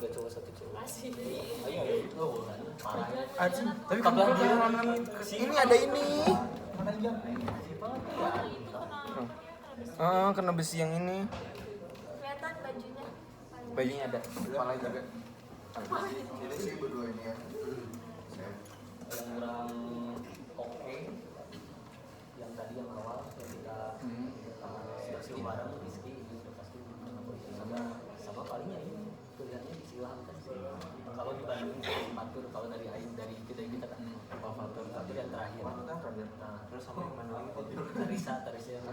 3 cowok 1 cewek. Masih. Ayo. Oh, parah. Anjing, tapi kamu ini ada ini. Kena besi yang ini. Kelihatan bajunya. Bajunya ada. Kepala juga. Ini sih berdua ini ya. Yang kurang oke. Yang tadi yang awal yang kita siap bareng Rizky itu sudah pasti sama palingnya ini pilihannya si Ilham kan sih. Kalau dibandingin sama Fatur, kalau dari kita kan Fatur yang terakhir. Nah, terus sama yang mana lagi? Tarisa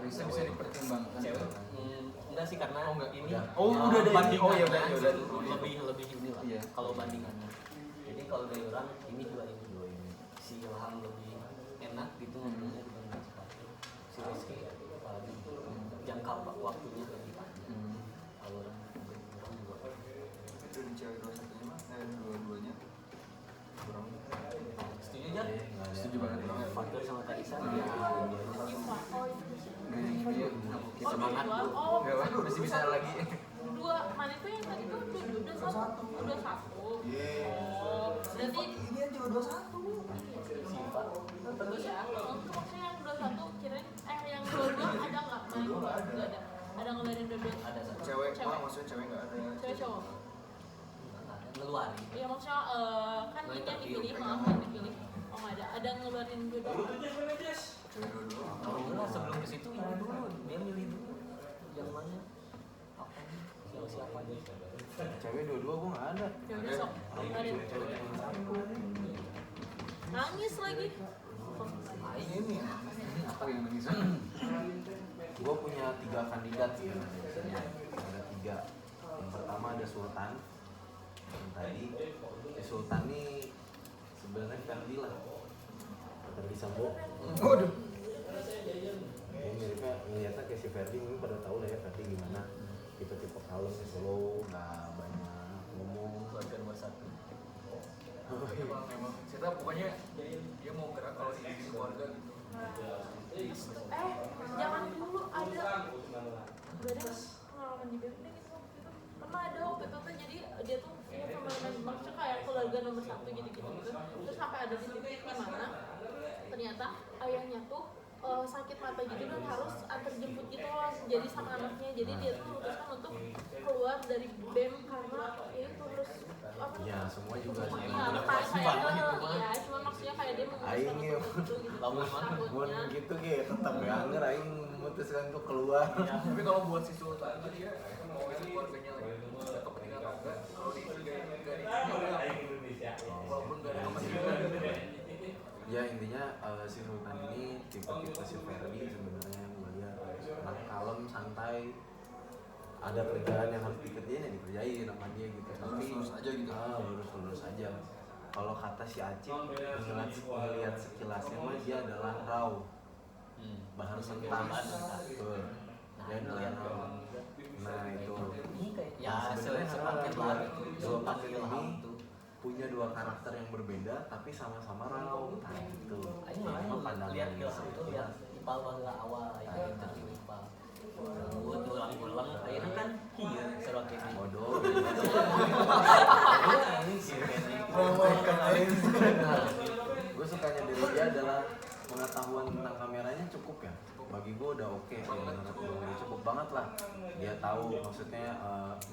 Bisa dipertimbangkan. cewek. Enggak sih karena ini udah ada bandingan oh ya udah lebih ini lah. Iya. Kalau bandingannya. Jadi kalau dari orang ini dua ini si Ilham lebih enak gitu ngomongnya dibanding si Fatur. Si Rizky apalagi jangka waktunya lebih panjang. Kalau orang juga Itu di cewek 21-nya mah, dua-duanya kurang. setuju aja. Setuju banget. Fatur sama Tarisa Oh, Iya, kita semangat. Oh, masih bisa lagi. dua. Mana itu yang tadi tuh udah satu. Udah satu. Oh, berarti Ini aja 21. Siva. terus ya. Untuk maksudnya yang udah satu kirain yang dua ada nggak? Nggak ada. Ada ngeluarin dua. Ada satu Cewek, Cewek. maksudnya cewek nggak ada. Cewek cowok. ngeluarin. Iya maksudnya kan Nah, ini yang interview, dipilih, pegang. yang dipilih. Oh nggak ada. Ada ngeluarin dua. Cewek dua-dua. Kalau enggak sebelum ke situ ini dulu dia milih dulu yang mana apa nih siapa dia. Cewek dua-dua gua enggak ada. Ceweknya sok. Ngeluarin. Nangis lagi. Ini ya. Apa yang nangis? Gua punya 3 kandidat sih. Ada 3. Yang pertama ada Sultan. Yang tadi Sultan nih sebenarnya Ferdi lah. Ferdi Sambo. Waduh. Ini miripnya ngeliatnya kayak si Ferdi, mungkin pada tahu lah ya Ferdi gimana. Tipe-tipe kalem, slow, nggak banyak ngomong. Keluarga nomor 1. Memang kita pokoknya dia mau gerak kalau di keluarga gitu. Jangan dulu ada. Udah deh pengalaman di BMD gitu waktu itu. Pernah ada waktu itu tuh jadi dia tuh punya permainan maksudnya kayak keluarga nomor 1 gitu. Terus sampai ada di titik di mana ternyata ayahnya tuh sakit mata gitu dan harus antar jemput gitu loh, jadi sama anaknya. Jadi dia tuh memutuskan untuk keluar dari BEM karena itu terus apa? Ya semua juga sih. Iya, kayak cuma maksudnya kayak dia memutuskan Aing untuk ya. itu gitu. Lamun Terus mana? Mau takutnya gitu kayak tetap ganger Aing memutuskan untuk keluar. Tapi kalau buat si Sultan itu dia mau itu keluarganya lagi ada kepentingan apa enggak? Kalau di walaupun nggak ada kepentingan. Ya intinya si Sultan ini tipe-tipe si Ferdi sebenarnya yang gue lihat anak kalem, santai, ada kerjaan yang harus dikerjain ya dikerjain sama dia gitu. Tapi Lurus aja gitu. lurus aja. Kalau kata si Acip ngelihat sekilasnya mah dia adalah raw, bahan mentah. Betul. Dia adalah raw. Nah itu. Ini kayak ya Sebenarnya sepaket lah. dua Sepaket paket Ilham ini tuh. punya 2 karakter yang berbeda tapi sama-sama raw. Nah itu. Aing Emang malah pandangan lihat dia. Ilham tuh ya Ipal bahwa awal ya interview Ipal. Buat ulang-ulang akhirnya kan iya seru kayak gitu. Bodoh. Gue sukanya dari dia adalah pengetahuan tentang kameranya cukup ya. Bagi gue udah oke. Udah cukup banget lah. Dia tahu maksudnya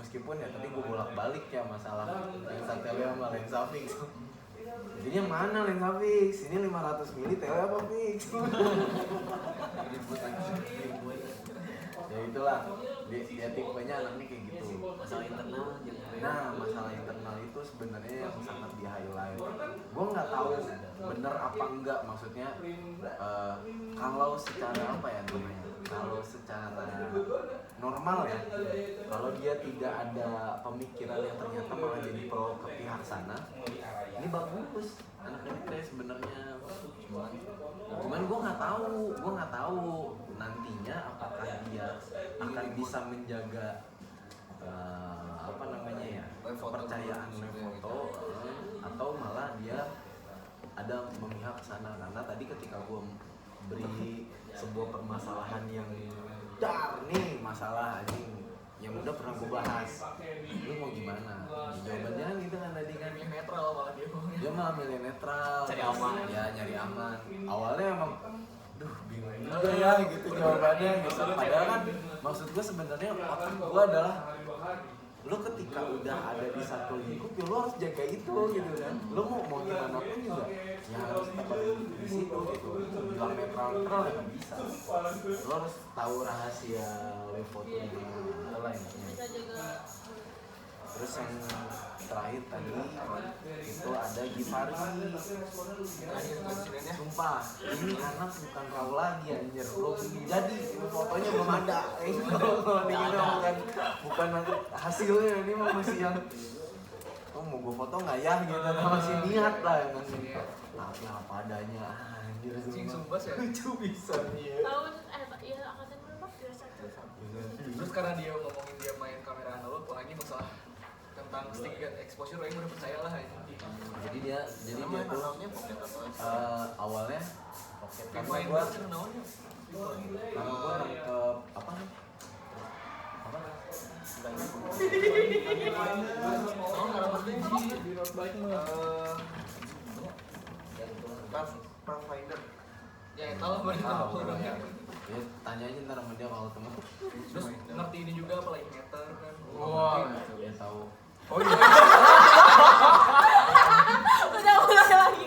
meskipun ya tadi gue bolak-balik ya masalah lensa tele sama lensa fix. Jadinya mana lensa fix? Ini 500 mili tele apa fix? Ya itulah dia tipenya anaknya kayak gitu. Masalah internal jadi Nah masalah internal itu sebenarnya yang sangat di highlight. Gue nggak tahu bener apa enggak maksudnya kalau secara apa ya namanya, kalau secara normal ya, kalau dia tidak ada pemikiran yang ternyata malah jadi pro ke pihak sana, ini bagus anak-anaknya sebenarnya. Cuman gue nggak tahu nantinya apakah dia akan bisa menjaga apa namanya ya kepercayaan foto atau malah dia ada memihak ke sana. Karena tadi ketika gue beri sebuah permasalahan yang dar nih masalah anjing yang udah pernah gue bahas. Lu mau gimana? Jawabannya kan gitu kan tadi kan. Milih netral malah Dia malah milih netral. Cari aman. Ya nyari aman. Awalnya emang, duh bingung juga ya gitu jawabannya gitu. Padahal kan maksud gue sebenarnya otak gue adalah lo ketika udah ada di satu lingkup ya lo harus jaga itu gitu kan. Lo mau gimana pun juga ya harus tetap ada di situ gitu. Bilang netral ya nggak bisa. Lo harus tahu rahasia foto di mana lah intinya. Bisa juga. Terus yang terakhir tadi itu ada Givari. Sumpah, ini anak bukan kau lagi anjir. Belum jadi fotonya belum ada. Kalau ini bukan hasilnya, ini mah masih yang mau gue foto nggak ya gitu, masih niat lah yang masih tapi apa adanya anjir. Sumpah ya. Lucu bisa nih. Tahun ya angkatan berapa? 21. Terus karena dia ngomongin dia main kamera analog, apalagi masalah tentang stick exposure, Aing udah percaya lah ini. Jadi dia tuh awalnya karena Main gua baca namanya. nangkep apa nih? Apa? Oh, nggak dapat Pathfinder. Ya, tahu banyak orangnya. Ya tanya aja ntar sama dia kalau ketemu. Terus ngerti ini juga apalagi meter kan. Wah, dia tahu. Oh iya. Udah mulai lagi.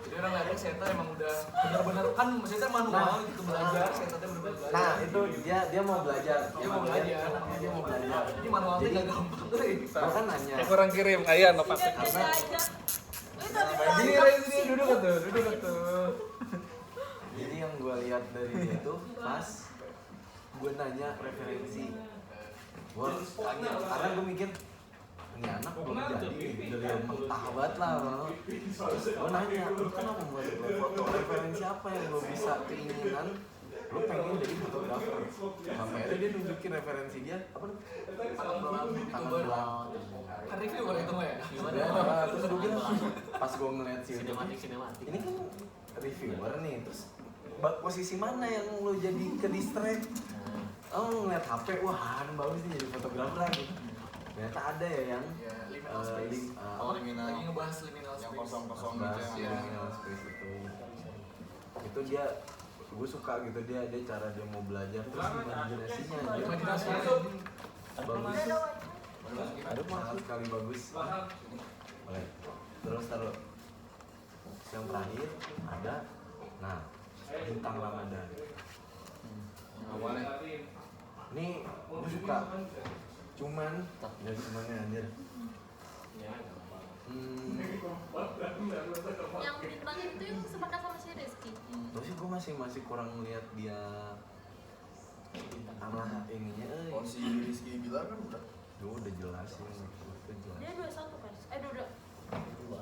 Jadi orang lihatnya Seta emang udah benar-benar kan maksudnya manual gitu belajar, Seta tuh benar-benar belajar. Nah itu dia mau belajar. Dia mau belajar. Dia mau belajar. Ini manualnya nggak gampang tuh. Gua kan nanya. Kurang kirim, ayo no pasti. Biasa aja. Sini duduk tuh. Jadi yang gue lihat dari dia tuh pas gue nanya referensi, gue kaget karena gue mikir ini anak belum jadi nih, dari yang mentah banget lah. Terus gue nanya, lu kenapa buat foto referensi apa yang lo bisa keinginan lo pengen jadi fotografer? Sampai akhirnya dia nunjukin referensi dia apa tuh? Tangan belang. Kan reviewer itu mah ya. Ya, terus gue bilang pas gue ngeliat sih sinematik ini kan reviewer nih, terus posisi mana yang lo jadi ke distract? Oh ngeliat HP, wah ini bagus nih jadi fotografer lagi. Ternyata ada ya yang Liminal space. Lagi ngebahas liminal space. Yang kosong-kosong bahas gitu yang ya. liminal space itu dia, gue suka gitu dia cara dia mau belajar terus imajinasinya dia Imajinasinya. bagus, ada sangat sekali bagus. Boleh. Terus taruh yang terakhir ada, nah bintang Ramadan. Awalnya Ini gue suka, cuman dari semuanya anjir. Yang bintang itu yang sepakat sama si Rizky. Terus gue masih kurang melihat dia arah ininya. oh si Rizky Bilar kan udah Gue udah jelasin itu jelas. Dia 21 kan? 22.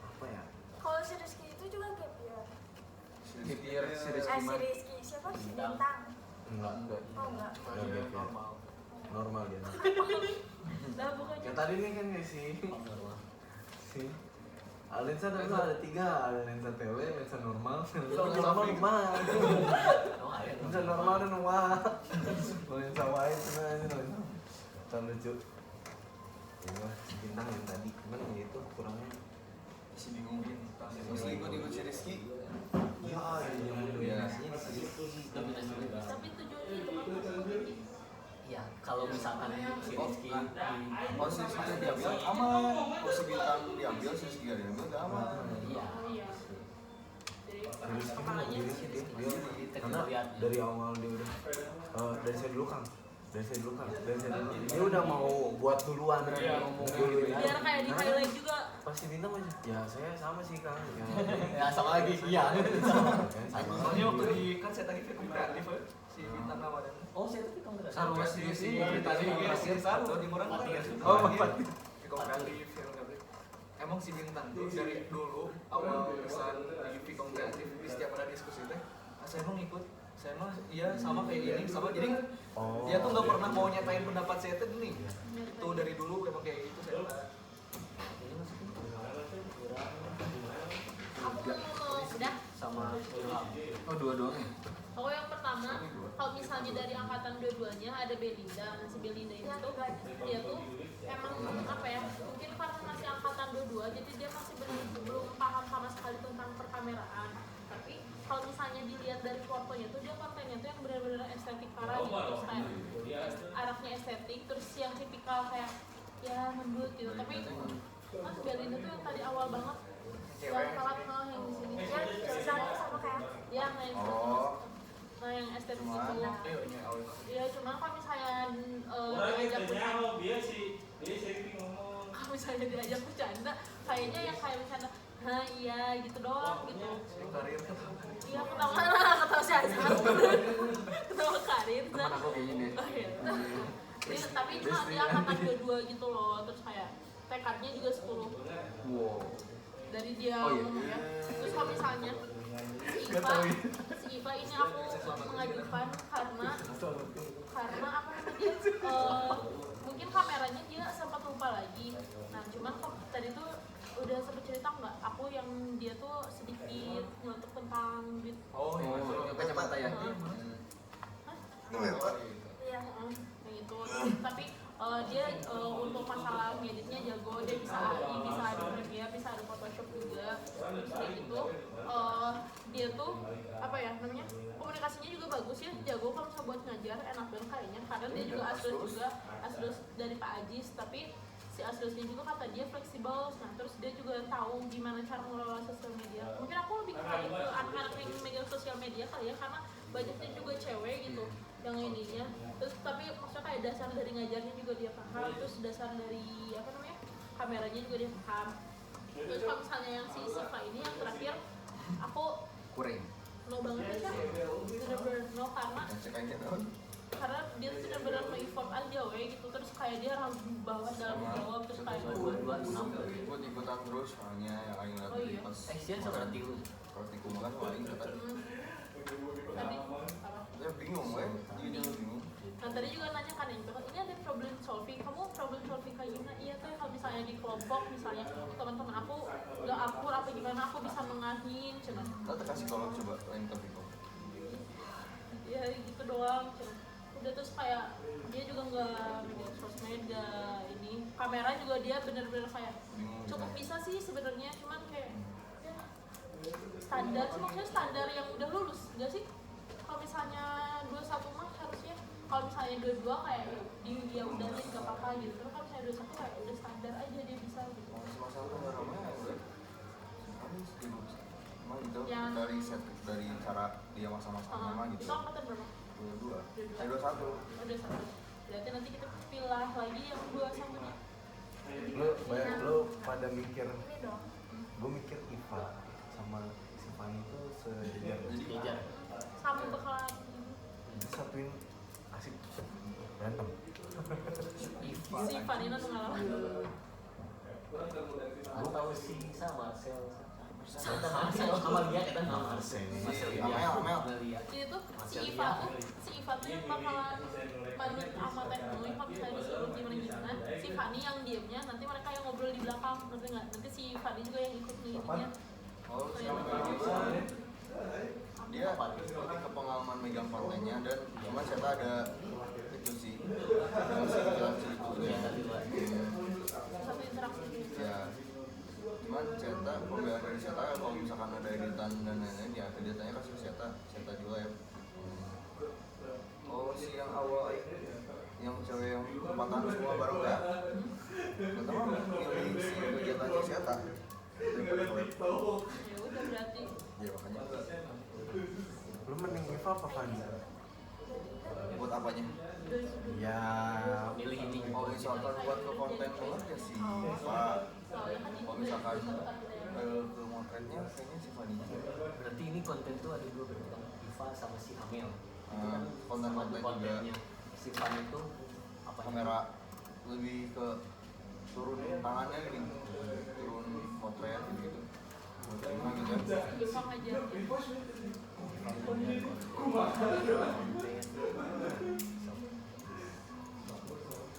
Apa ya? Kalau si Rizky itu juga gap year. si Si Rizky siapa? Bintang. Enggak. Oh enggak. Udah gap ya. Normal dia. Lah bukannya. Kayak tadi nih kan ya si lensa ada 3, ada lensa tele, lensa normal, lensa normal. Lensa normal dan wah. Lensa wide itu aja lensa lucu. Ya, bintang yang tadi, cuman ya itu kurangnya. si bingung bintang terus ikut si Rizky Ya, yang dominasinya di sini. Tapi tujuannya itu kan. ya kalau misalkan si Rizky oh si Rizky diambil aman oh si bintang diambil si Rizky diambil udah aman iya Iya. Terus kan diri sih dia karena dari awal dia udah dari saya dulu Kang. Dia udah mau buat duluan ngomong dulu ya. Biar kayak di highlight juga. Pasti bintang aja. Ya saya sama sih Kang. ya sama lagi iya Soalnya waktu di kan saya tadi film kreatif ya, si bintang Ramadan. oh saya tuh kamu Sarwa si tadi terakhir satu di Murang kan. Oh, Film kreatif, film kreatif. Emang si bintang tuh dari dulu awal pesan di Vicom kreatif di setiap ada diskusi teh, saya emang ikut, saya emang iya sama kayak gini sama jadi dia tuh nggak pernah mau nyatain pendapat saya tuh gini. Tuh dari dulu emang kayak gitu saya. Aku mau udah. sama oh dua-duanya Aku yang pertama, kalau misalnya dari angkatan dua-duanya ada Belinda. Nah si Belinda itu tuh dia tuh emang apa ya, mungkin karena masih angkatan 22 jadi dia masih belum paham sama sekali tentang perkameraan. Tapi kalau misalnya dilihat dari fotonya tuh dia kontennya tuh yang benar-benar estetik parah gitu, terus kayak anaknya estetik, terus yang tipikal kayak ya lembut gitu. Tapi Mas Belinda tuh yang tadi awal banget yang telat yang di sini Yang ceritanya sama kayak ya main nah yang estetik itu ya cuman kalau misalnya diajak bercanda kalau misalnya diajak bercanda kayaknya yang kayak bercanda nah iya gitu doang gitu iya ketawa si Azhar ketawa karir Teman aku kayak gini. oh, iya. Tapi cuma dia angkatan 22 gitu loh, terus kayak tekadnya juga 10 Wow. dari dia Oh, iya. ngomong ya. Terus kalau misalnya si Iva ini aku mengajukan karena apa namanya mungkin kameranya dia sempat lupa lagi. Nah cuman kok tadi tuh udah sempet cerita nggak aku yang dia tuh sedikit ngelutuk tentang duit. Oh, kacamata ya. iya. Yang itu tapi dia untuk masalah ngeditnya jago, dia bisa AI, bisa ada Premiere, bisa ada Photoshop juga. Terus kayak gitu dia tuh apa ya namanya komunikasinya juga bagus ya, jago kalau misalnya buat ngajar enak banget kayaknya. Karena dia juga asdos dari Pak Ajis, tapi si asdosnya juga kata dia fleksibel. Nah terus dia juga tahu gimana cara mengelola sosial media. Mungkin aku lebih tertarik ke anak-anak yang megang sosial media kali ya, karena banyaknya juga cewek gitu yang ininya. Terus tapi maksudnya kayak dasar dari ngajarnya juga dia paham, terus dasar dari apa namanya kameranya juga dia paham. Terus kalau misalnya yang si Siva ini yang terakhir aku Kurang. no banget ya, bener-bener no karena dia tuh benar-benar effort aja gitu, terus kayak dia harus bawah dalam jawab, terus kayak 226 Ikut-ikutan terus soalnya yang aing lihat Oh, iya. pas Action sama tilu. praktikum kan paling kata tadi apa? ya bingung we jadi bingung. Nah tadi juga nanya kan itu, ini ada problem solving, kamu problem solving kayak gimana? Iya tuh kalau misalnya di kelompok, misalnya teman-teman aku nggak akur apa gimana, aku bisa mengahin cuman Kita kasih kolom coba lain topik kok. ya gitu doang cuman udah. Terus kayak dia juga nggak media sosmed, nggak ini kamera juga dia bener-bener kayak Bingung. cukup bisa sih sebenarnya, cuman kayak ya standar sih, maksudnya standar yang udah lulus nggak sih? Kalau misalnya 21 mah harusnya, kalau misalnya 22 kayak dia udahin nggak apa-apa gitu. Terus kalau misalnya 21 kayak udah standar aja dia bisa gitu. Masalah kameranya udah kami sibuk emang gitu Yang- dari cara dia masa-masanya mah gitu. Itu angkatan berapa? 22 22. 21 Udah satu. Berarti nanti kita pilih lagi yang 2 sama dia. Lo pada mikir, Ini dong. gue mikir Iva sama si Fanny itu sejajar. Jajar. Sama bakalan Disatuin asik berantem. si Vanina tuh ngalamin. Aku tahu si Marcel. Marcel sama dia kita nama Marcel. Marcel dia. Ini tuh si Iva tuh yang bakalan manut sama teknologi kalau misalnya disuruh gimana. Si Fanny yang diemnya, nanti mereka yang ngobrol di belakang, ngerti nggak? Nanti si Fanny juga yang ikut nih ininya. oh siapa dia lebih ke pengalaman megang partainya dan cuma saya ada itu sih masih jalan ceritanya Satu interaksi gitu. ya cuman Ceta pembelaan dari Ceta kalau misalkan ada editan dan lain-lain ya editannya kasih Ceta juga ya. Oh si yang awal yang cewek yang empatan semua bareng ya pertama milih si kegiatannya Ceta daripada collab. Ya udah berarti Ya makanya Lo mending Iva apa Fanny? buat apanya? Ya, Milih ini. Oh misalkan buat ke konten banget ya si Pak. soalnya kan Kalau misalkan ke motretnya kayaknya si Fanny. Berarti ini konten tuh ada dua berarti kan, Iva sama si Amel. Itu kan Konten-konten sama juga. kontennya. Si Fan itu apa? Kamera lebih ke turun tangannya gini, turun motret gitu. Gimana gitu ya? Jepang aja.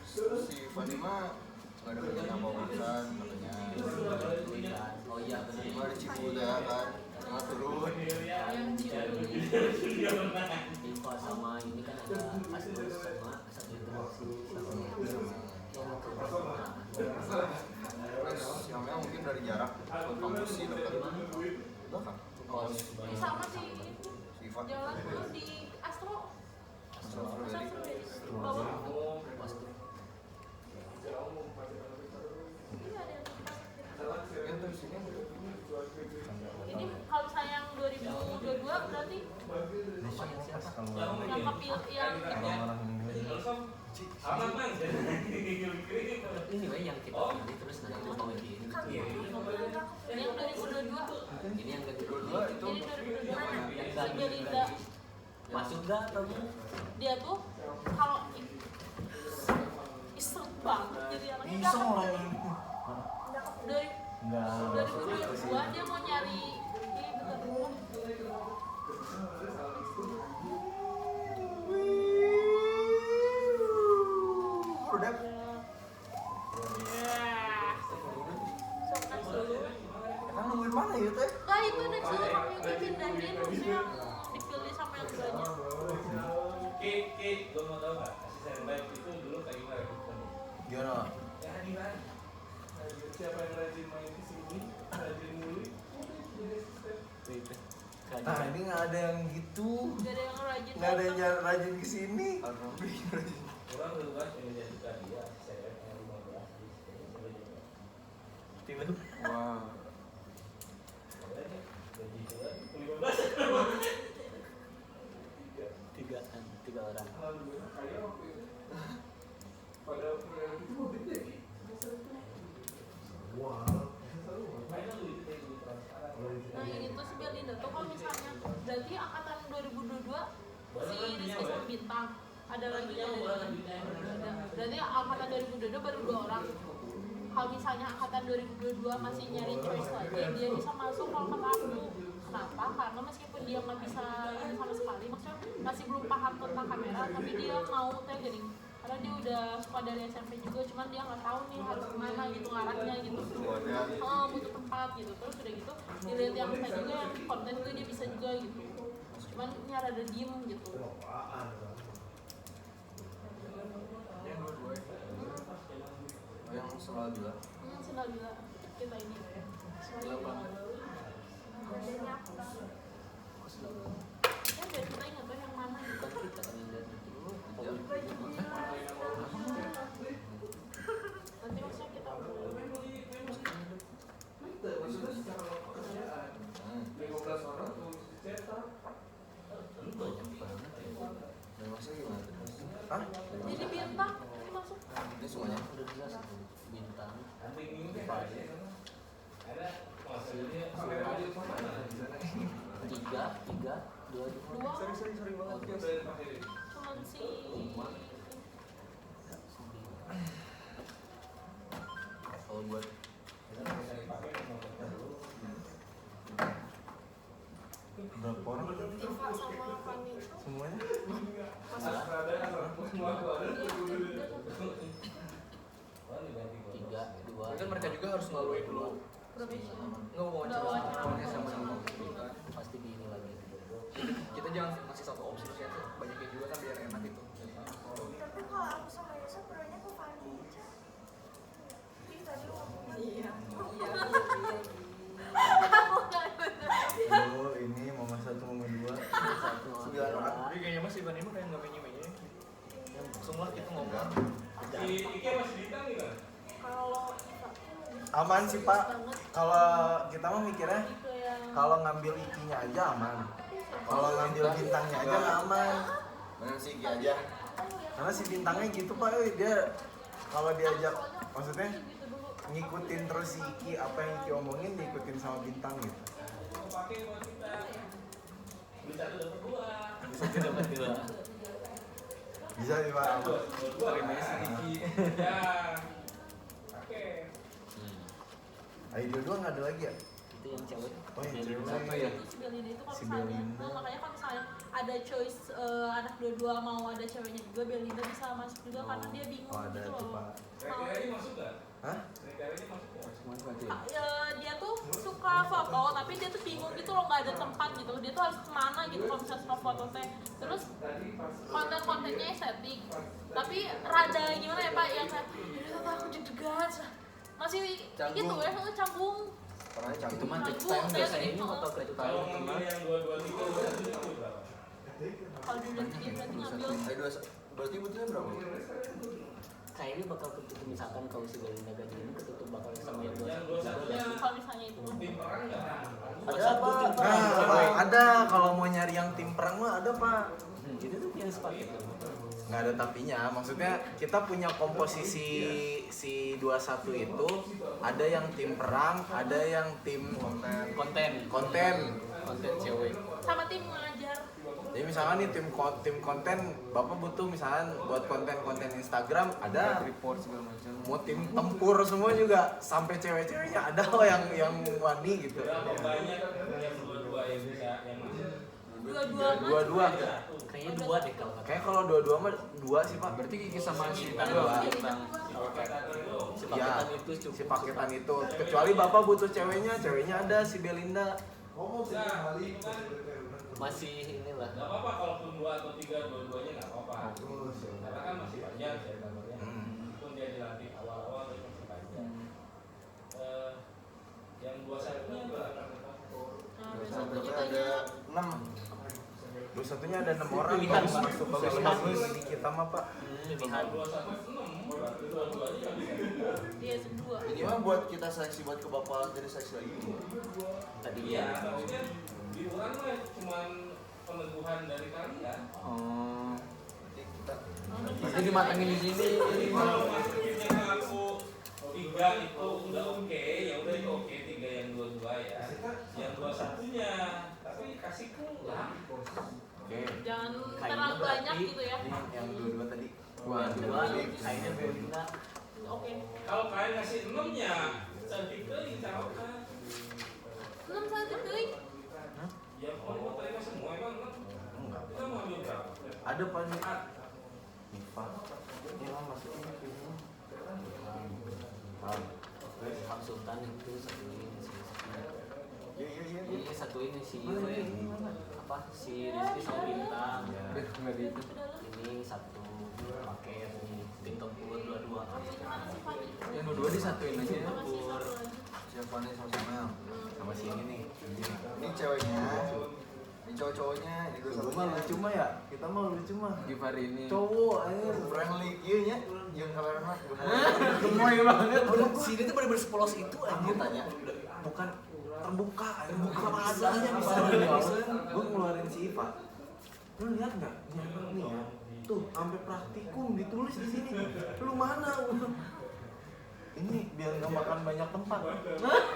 Si Fanny mah nggak ada kerjaan apa urusan katanya. Oh iya benar. Cuma ada Cibuda kan, tengah turun. Yang Cibuli. Iva sama ini kan ada Asdor sama Terus yang lain mungkin dari jarak ke kampus sih dekat belakang. Ini sama sih Sifat. jalan dulu di Astro Strawberry. bawah. Yang dari sini Ini kalau saya yang 2022 berarti yang kepil yang Ini weh yang kita pilih terus nanti lu mau di ini. ini yang 2022. Ini yang Dua-dua itu Ini 2022 Yang si Belinda masuk gak atau dia tuh kalau iseng banget jadi anaknya Iseng orang ini. dari Enggak. 2022 dia mau nyari ini bentar. udah Sok next dulu. kan nungguin mana ya teh? Nah itu next dulu yang dipindahin maksudnya yang dipilih sama yang banyak. Lo mau tau gak? Asisten baik itu dulu kayak gimana? Gimana? Ya Hadiran. Siapa yang rajin main di sini, rajin muli, jadi asisten. Nah ini nggak ada yang gitu. Gak ada yang rajin. Nggak ada yang rajin kesini. Orang dulu kan yang menjadikan dia asisten yang 15 Wah. gaji bulan 15. tiga orang. Alhamdulillah kaya waktu itu. Pada periode itu mau gede. Nah ini tuh si Belinda tuh kalau misalnya berarti angkatan 2022 si Rizky sama Bintang ada lagi yang ada. Berarti angkatan 2022 baru 2 orang. Kalau misalnya angkatan 2022 masih nyari choice lagi, dia bisa masuk kalau kata aku. Kenapa? Karena meskipun dia nggak bisa ini sama sekali, maksudnya masih belum paham tentang kamera, tapi dia mau tagering. Karena dia udah suka dari SMP juga, cuman dia nggak tahu nih harus kemana gitu ngarahnya gitu. Butuh tempat gitu. Terus udah gitu dilihat yang saya juga yang konten itu dia bisa juga gitu. Cuman ini rada diem gitu. Yang dua-dua yang selalu bilang Sudah bila kita ini Bedanya apa? biar kita ingat tuh yang mana gitu. Bukan kita kan yang lihat itu. Nanti maksudnya kita Maksudnya secara pekerjaan 15 orang tuh cetak. Ini banyak banget ya. dan masih gimana terus? Hah? jadi Bintang ini masuk Ini semuanya Udah jelas itu. Bintang. Nanti ini kan ada hasilnya Tiga, dua. sering banget udah dipakai. cuman si kalau buat Berapa orang? Iva sama Fanny itu Semuanya? Semua tuh ada. Tiga, dua. Kan mereka juga harus melalui dulu probation nggak mau wawancara sama Pasti di ini lagi. kita jangan ngasih satu opsi terus ya banyaknya juga kan biar enak gitu. Tapi kalau aku sama Yusuf pernahnya ke Fanny aja. Ih tadi ngomong. Iya. Oh ini mama satu mama dua. Satu, 9 orang. Tapi kayaknya mas Ivan ini kayak nggak menye-menye. Langsung lah kita ngomong. Ike masih bintang nih kan? kalau Iva tuh lebih Aman sih pak. banget Kalau kita mah mikirnya lebih ke yang kalau ngambil ikinya aja aman. Kalau ngambil bintangnya aja nggak aman. mana sih Ki aja Karena si bintangnya gitu pak, dia kalau diajak maksudnya ngikutin terus si Iki apa yang Iki omongin diikutin sama bintang gitu. Pakai buat kita. Beli satu dapat dua. Satu dapat dua. Bisa nih pak. Terimanya si Diki. Ya. Oke. Ayo dua nggak ada lagi ya? Itu yang cewek. Oh yang cewek. Satu ya. si Belinda itu kalau Si misalnya Belinda. nah, makanya kalau misalnya ada choice anak dua-dua mau ada ceweknya juga Belinda bisa masuk juga karena dia bingung Oh ada gitu tuh loh pak. Kriteria masuk nggak? Hah? Kriterianya masuk nggak? Dia tuh suka foto tapi dia tuh bingung gitu loh nggak ada tempat gitu dia tuh harus kemana gitu kalau misalnya suka foto teh terus konten-kontennya estetik Tapi rada gimana ya Pak yang kayak ini tata aku deg-degan masih Canggung. gitu ya canggung. Pernah Itu canggung. mah cek Canggung, time saya biasa sering ini mau. atau kerja Kalau time ngambil teman. yang 223 berarti berapa? Kalau dulu dia berarti ngambil Berarti butuhnya berapa? Kayaknya bakal ketutup misalkan kalau si Belinda gaji ini ketutup bakal sama yang Yang 21 21-nya kalau misalnya itu tim perang nggak? Ada apa? Nah, ada kalau mau nyari yang tim perang mah ada Pak. itu tuh yang sepaket Nggak ada tapinya, maksudnya kita punya komposisi si 21 itu ada yang tim perang, ada yang tim konten cewek. sama tim mengajar. Jadi misalkan nih tim konten, Bapak butuh misalkan buat konten Instagram ada, Report segala macam. mau tim tempur semua juga, sampai cewek-ceweknya ada loh yang wani gitu. Berapa banyak yang 22 yang bisa yang masuk? Dua-dua. Kayaknya 2 deh kalau kata. Kayak kalau dua-dua mah 2 sih Pak. Berarti Kiki sama si Dua. Si Ya, paketan itu cukup. si paketan itu. Kecuali Bapak butuh ceweknya ada si Belinda. Masih inilah. Nggak apa-apa kalaupun 2 atau 3 dua-duanya nggak apa-apa. Karena kan masih panjang saya gambarnya. Meskipun dia dilatih awal-awal tapi masih panjang. Yang 21-nya berapa? Nah, Berapa besok ada 6. 21-nya ada 6 orang Pilihan, bagus Pak. masuk Bagus, bagus bagus. di kita mah Pak. Pilihan. Kalau 21 6 berarti dua-duanya nggak bisa. dia kedua. Ini mah buat kita seleksi buat ke bapak jadi seleksi lagi. Tadi Iya, tapi kan di luar mah cuma peneguhan dari kalian. Oh. Berarti kita Berarti dimatangin di sini. Kalau masukinnya ke aku 3 itu udah oke, ya udah itu oke 3 yang 22 ya. Yang 21-nya tapi kasih pulang. Oke. Jangan Kayaknya terlalu banyak berarti gitu ya. Ini yang dua-dua tadi. Dua, kayaknya Belinda. Oke. Kalau kalian ngasih 6-nya, cantik kali calokan. 6 saja cuy. Ya mau mau terima semua emang 6. Enggak. Kita mau ambil berapa? Ada Pak nih. Nifa. Ya masukin ke ini. Ham Sultan itu satu ini si Iya. Iya satu ini si apa si Rizky sama Bintang. Ini satu pakai tim tempur dua-dua. Gimana sih Fanny? Yang dua disatuin aja. Sama si satu lagi. Siapa nih sama Mel? Sama si ini nih. Ini ceweknya. Ini cowok-cowoknya, ini dua Gue mah satunya. lucu mah ya. Kita mah lucu mah. Givari ini. Cowok aja. Friendly iya nya. Yang kamera mah Gemoy banget. Sini tuh bener-bener sepolos itu anjir tanya. Bukan terbuka. Terbuka bisa aja bisa. Gue ngeluarin si Iva. Lu lihat nggak? Ini anak nih ya. Tuh, sampai praktikum ditulis di sini. Lu mana? Ini biar nggak makan banyak tempat.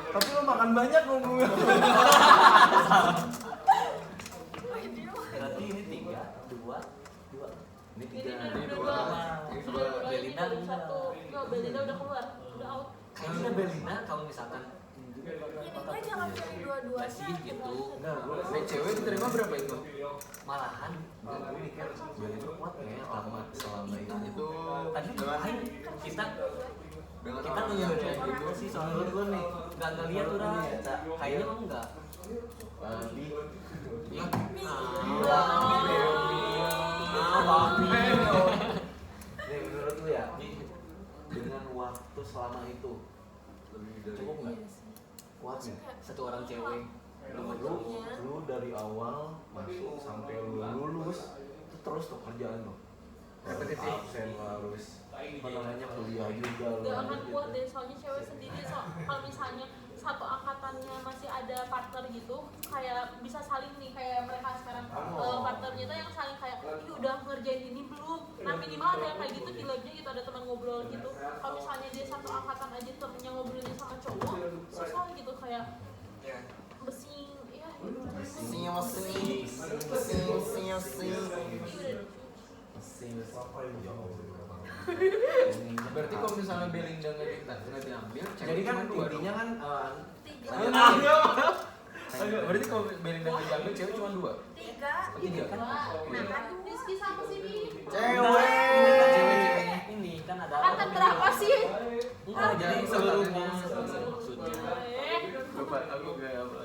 Tapi lu makan banyak ngomongnya. Berarti ini 3, 2. Ini Jadi tiga. udah Ini dua. dua. Sudah Ini dua. Ini Belinda baru enggak. satu. Enggak, Belinda udah keluar. Udah out. Kayaknya Belinda kalau misalkan Ininya jangan pilih dua-duanya. masih gitu. Enggak, gue cewek diterima berapa itu? Malahan gue mikir biar itu kuat ya lama selama itu. Itu tadi dengan kemarin kita dengan kita orang ngeliat yang kayak gitu sih soalnya gue nih nggak ngeliat tuh Ras. Kayaknya lo enggak. Babi. Iya. Babi. Nih menurut lu ya, dengan waktu selama itu cukup nggak? Kuat nggak? Satu orang cewek. Lu dari awal masuk sampai lu lulus itu terus tuh kerjaan lo. Repetitif. Absen lu harus apa namanya kuliah juga lu. Gak akan kuat deh, soalnya cewek sendiri kalau misalnya satu angkatannya masih ada partner gitu, kayak bisa saling nih kayak mereka sekarang partnernya tuh yang saling kayak, ih udah ngerjain ini belum? Nah minimal ada yang kayak gitu di labnya gitu, ada teman ngobrol gitu. Kalau misalnya dia satu angkatan aja temennya ngobrolnya sama cowok, susah gitu kayak besing, ya Berarti kalau misalnya Belinda nggak diambil, Jadi kan intinya kan berarti kalau Belinda nggak diambil, cewek cuma 2. Tiga. Tiga. nah kan Rizky sama sini Cewek. Ini kan ada angkatan berapa sih? Enggak, jadi seluruhnya maksudnya. Bapak aku gak apa.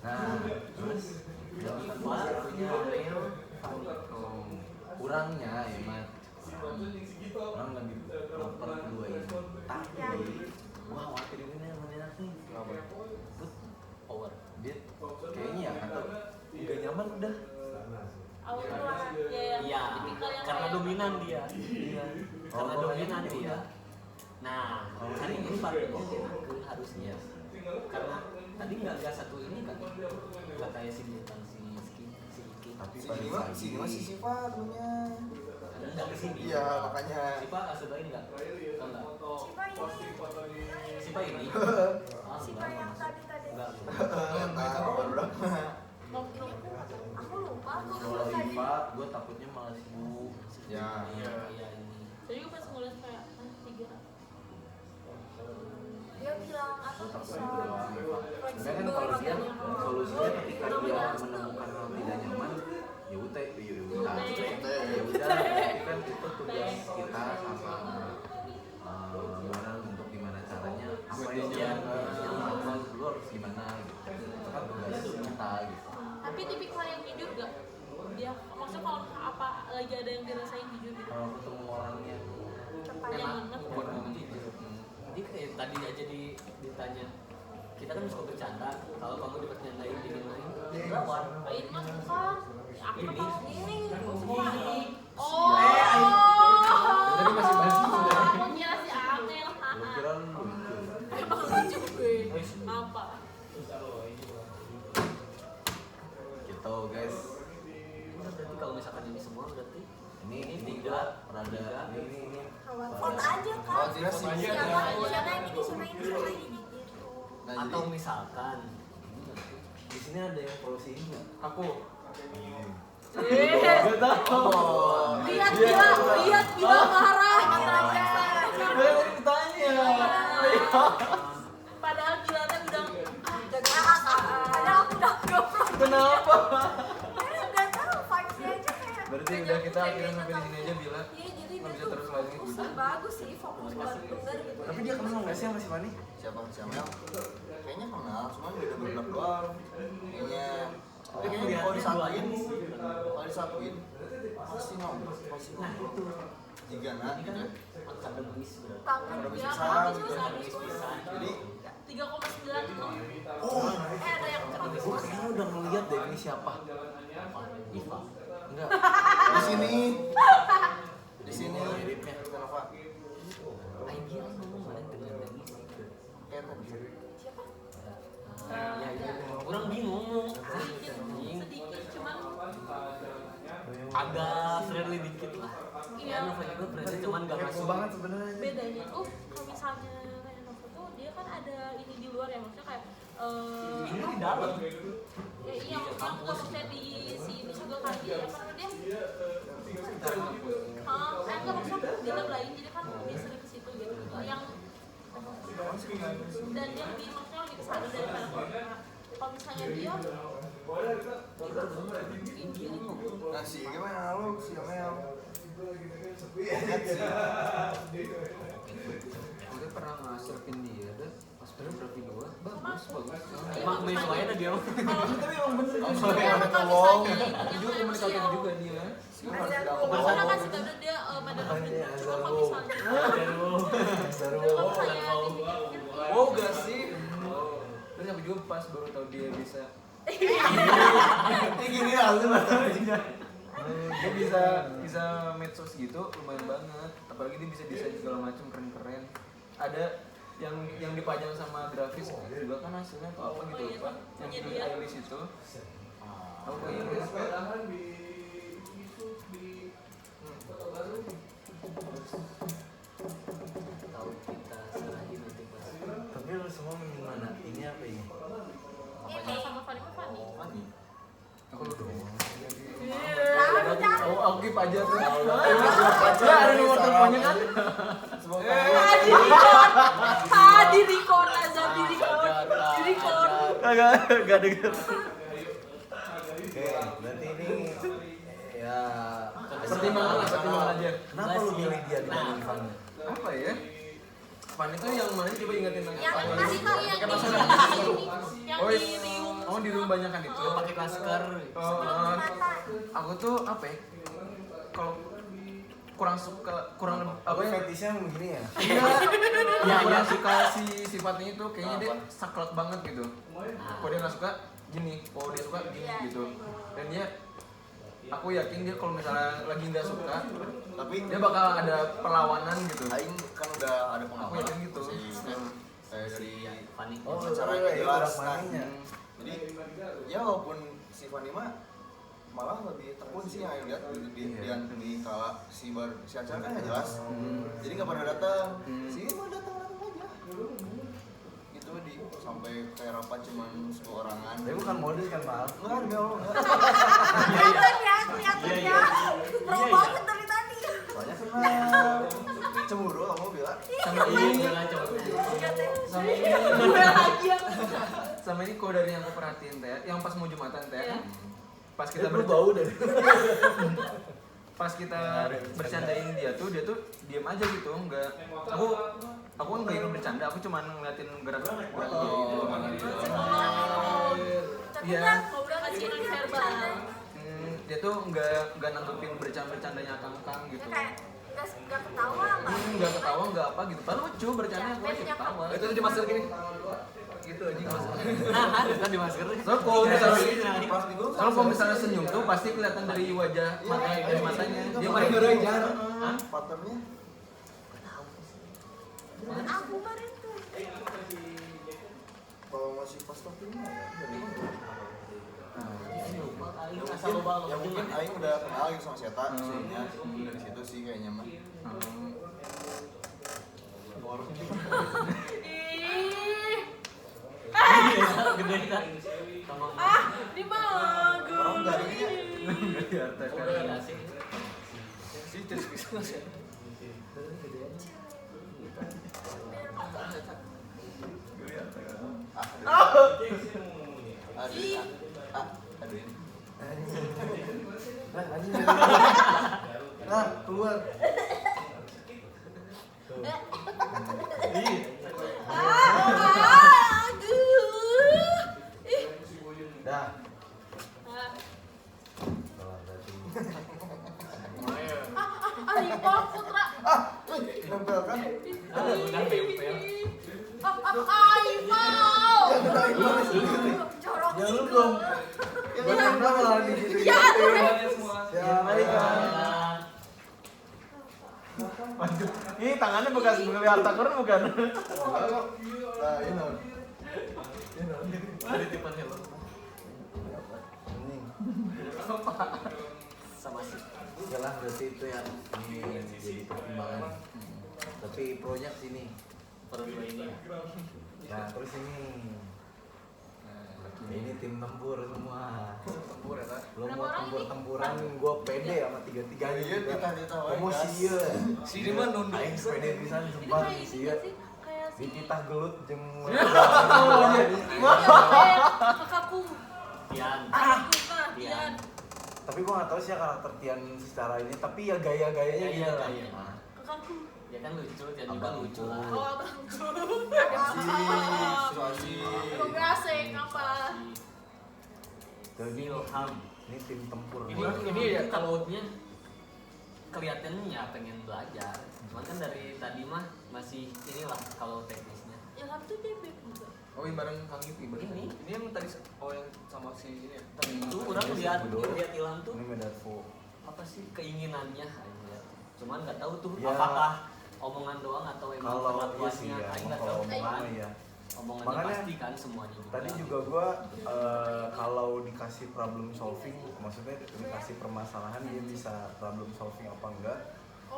nah terus Wah, punya Leo. kurangnya ya mat orang lagi lapar kedua ini tapi wah waktu ini mana nih Power. dia kayaknya ya kata udah nyaman udah Awal keluar ya. Iya, Tipikal yang karena kayak- dominan dia. iya Karena kalau dominan kayaknya dia. udah. Nah, hari ini partnernya enakeun harusnya. Karena tadi nggak satu ini kan. Nggak kayak si Bintang si Iki. Tapi Si pada ini saat masih ini sifat punya. Nggak kesini. Iya, makanya. Siapa asubain nggak? Tau nggak? Siapa ini? Siapa ini? Siapa yang tadi? Enggak. Ternyata baru berapa? Aku lupa. Aku kalau tadi. Iva gue takutnya malah sibuk Ya. Iya, iya ini. Jadi gue pas ngeliat kayak 3. Dia bilang aku gue takut bisa. itu doang Iva sebenarnya kan Fleksibel kalau dia katanya. solusinya ketika dia menemukan hal tidak nyaman ya udah tapi kan itu tugas kita sama orang untuk gimana caranya apa yang nyaman lu harus gimana gitu itu kan tugas kita gitu Tapi tipikal yang jujur gak? Dia maksudnya kalau apa lagi ada yang dirasain jujur gitu. kalau ketemu orang yang Tepat. Yang Emang mana? buat ngomong jujur. Jadi kayak tadi aja ditanya, kita kan suka bercanda. Kalau kamu dipercandain diginiin, lawan. Ain mah bukan. Aku Ini. tahu ini. Suka. Ini. Oh. tadi masih basi Aku kira si Amel. gue kira lu lucu Emang lucu gue. Apa? gitu guys Berarti kalau misalkan ini semua berarti ini tiga, rada ini Vote aja kan. Oh, jadi Siapa sih. siapa yang ini siapa ini siapa ini gitu. Nah, atau jadi misalkan di sini ada yang polusi ini nggak? Aku. Gak tahu. Lihat bila marah. Gue ditanya. Padahal Gila tuh udah Padahal aku udah goblok. Kenapa? Nggak tahu vibes-nya aja kayak. Berarti udah kita akhirnya sampai di sini aja Bila. Iya jadi Nggak dia bisa tuh terus lagi. bagus sih fokus buat bener gitu. Tapi dia kenal nggak sih sama si Fani? siapa Mel? Kayaknya kenal, cuma beda beberapa doang. Kayaknya. Tapi kayaknya kalau disatuin, pasti ngobrol. Tiga nah, ini kan gitu. akademis berarti. Kangen Udah dia bisa kan gitu. bisa Akademis pisan. Jadi 3,9 itu. Oh, Ada yang gue kayaknya udah ngeliat deh ini siapa. Iva. Enggak. di sini, di sini. Miripnya. Kenapa? Dia ngomong mana dengan Denis gitu. Kayak tadi. siapa? Ya itu kurang bingung. sedikit cuman Agak friendly dikit lah. Iya. Ya, Nova juga friendly cuman gak Kepo masuk. banget sebenarnya. bedanya tuh kalau misalnya kayak Nova tuh dia kan ada ini di luar ya maksudnya kayak Ini di dalam. ya, iya maksudnya maksudnya di si ini juga kan dia apa namanya dia enggak maksudnya di lab lain jadi kan dia sering ke situ gitu yang dan dia lebih maksudnya lebih kesana daripada kalau misalnya dia Ini ngomong. Nah si gimana lu? Si Mel. Lihat sih. Udah pernah ngasepin dia deh. Pas berapa dua? Bagus. Emang main main dia. Tapi emang bener. Oh, Iya, yang kalau ketolong. misalnya Dia juga komunikatif juga dia. Maksudnya kasih kado dia pada Makanya, cuma kalau Zarwo. misalnya Zarwo. kalau misalnya Oh gak sih? Terus aku juga pas baru tahu dia bisa. Ini gini langsung. Dia bisa medsos gitu lumayan banget. Apalagi dia bisa desain segala macam keren-keren. Ada yang dipajang sama grafis juga kan hasilnya atau apa gitu Oh, iya, Pak. Yang punya di dia. Ailis itu. Aku kayak Tahu kita serahin nanti pas. Tapi lu semua mending mana? Ini apa ini? Ini sama Fani mah Fani. Fani. aku lupa. Oh, Aku keep aja tuh. Ya ada nomor teleponnya kan? Di record aja di record. Gak denger. Oke, berarti ini ya Pertimbangan lah, pertimbangan aja. Kenapa lu milih dia dibanding Fani? Apa ya? Pan itu yang mana coba ingetin lagi. Yang tadi tuh yang Kayak di masalah ini, yang Oh, di Riung. Oh di rumah banyak kan itu. Pakai masker. Aku tuh apa ya? Kalau kurang apa ya? Fetishnya begini ya? Iya, kurang suka si sifatnya itu kayaknya dia saklek banget gitu. Kalau dia nggak suka gini, kalau dia suka gini gitu. Dan dia, aku yakin dia kalau misalnya lagi nggak suka, Tapi dia bakal ada perlawanan gitu. Aing kan udah ada Aku pengalaman yakin gitu. saya dari Fanny. wawancara iya, jelas udah kan. Fanny-nya. Jadi ya walaupun si Fanny mah malah lebih tekun sih yang Aing lihat di kala si Acar kan nggak jelas. Jadi nggak pernah datang. Si ini mah datang aja. Gitu di sampai kayak rapat cuman 10 orangan. Tapi bukan modus kan Pak? Enggak, demi Allah enggak. Kelihatan ya. Pro banget dari tadi. Soalnya kan cemburu kamu bilang. Sama ini, sama ini kalau dari yang aku perhatiin teh, yang pas mau Jumatan teh, pas kita bau deh. pas kita bercandain dia tuh diam aja gitu, nggak aku nggak ingin bercanda, aku cuma ngeliatin gerak-gerak dia gitu. Iya. Udah kasih verbal. Dia tuh nggak nanggepin bercandanya Kang gitu. Kayak nggak ketawa nggak? Nggak ketawa nggak apa gitu, padahal lucu bercanda aku aja ketawa. Itu di masker gini. Gitu aja masker. Kan di masker. Soalnya kalau misalnya senyum tuh pasti kelihatan dari wajah dari matanya. Dia malah ngerejar. Patternnya Aku kemarin tuh. kalau masih pas filmnya ya dari ya mungkin Aing udah kenal gitu sama si Eta sebelumnya dari situ sih kayaknya mah. Gede kan. Di mana? Orang dari Sih terus bisa sih. Aduh ini. Nah, keluar. Dah. Keluar berarti. Arifah Putra. Nempel kan? Udah tempel. Arifah. Jorok Ya lu gitu. belum. Gua kenal lah di situ. Ya, Ya, baik kan. Waduh, ini tangannya bekas beli harta karun bukan? Nah, ini. Ada tipan hello. Sama sih. Yalah berarti itu yang ini jadi pertimbangan. Tapi pro-nya sini. Per dua ini. Nah, terus ini. Ini tim tempur semua. Tempur ya, Kak. Lo Berapa mau orang tempur-tempuran, gue pede sama tiga-tiganya Iya, juga. titah wae, Kamu gas. sih ya. Si ini mah nunduk. Aing pede pisan Ini sumpah kayak sih ini ya. sih, kayak si Dititah gelut jeung kakakku. Tian. Tian. Tapi gue gak tau sih ya karakter Tian secara ini, tapi ya gaya-gayanya Iya, gitu lah. gaya. Nah, Kakakku. Ya kan lucu, Tian juga lucu lah. Oh, abangku. Suasi. Belum asik apa? jadi Ilham. ini tim tempur. Ini ya kalau-nya kelihatannya ya pengen belajar. Cuman kan dari tadi mah masih inilah kalau teknisnya. Ilham tuh debut juga. Oh, ini bareng Kang Gipi bareng. Ini. Ini yang tadi yang sama si ini ya. Itu orang lihat Ilham tuh Ini Medarvo. apa sih keinginannya aja. Cuman nggak tahu tuh Ya. apakah omongan doang atau emang Kalau iya perlakuannya. sih ya, Aing nggak kalau tahu omongan kan. ya. Omongannya Makanya pasti kan semuanya juga. Tadi juga gue kalau dikasih problem solving, maksudnya dikasih permasalahan dia bisa problem solving apa enggak.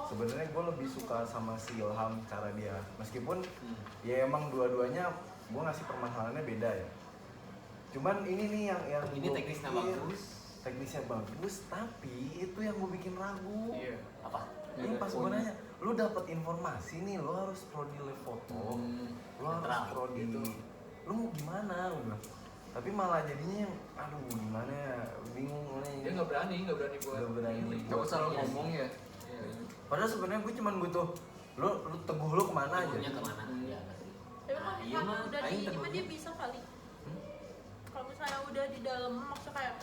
Sebenarnya gue lebih suka sama si Ilham cara dia, meskipun ya emang dua-duanya gue ngasih permasalahannya beda ya. Cuman ini nih yang Ini gua teknisnya pikir, bagus. teknisnya bagus, tapi itu yang gue bikin ragu. Iya. Apa? Ini pas gue nanya, lu dapat informasi nih, lu harus pro di foto, lu harus Netral, pro di, gitu. lu mau gimana? Gua bilang. Tapi malah jadinya yang, aduh gimana ya, bingung nih. Dia nggak berani buat. Nggak berani. Gak usah lo ngomong ya. Padahal sebenarnya gue cuma butuh, lu teguh lu kemana aja. Teguhnya kemana? Ya, pasti. Tapi kan Iya mah, udah di aing ini mah teguhnya. dia bisa kali. Kalau misalnya udah di dalam maksudnya kayak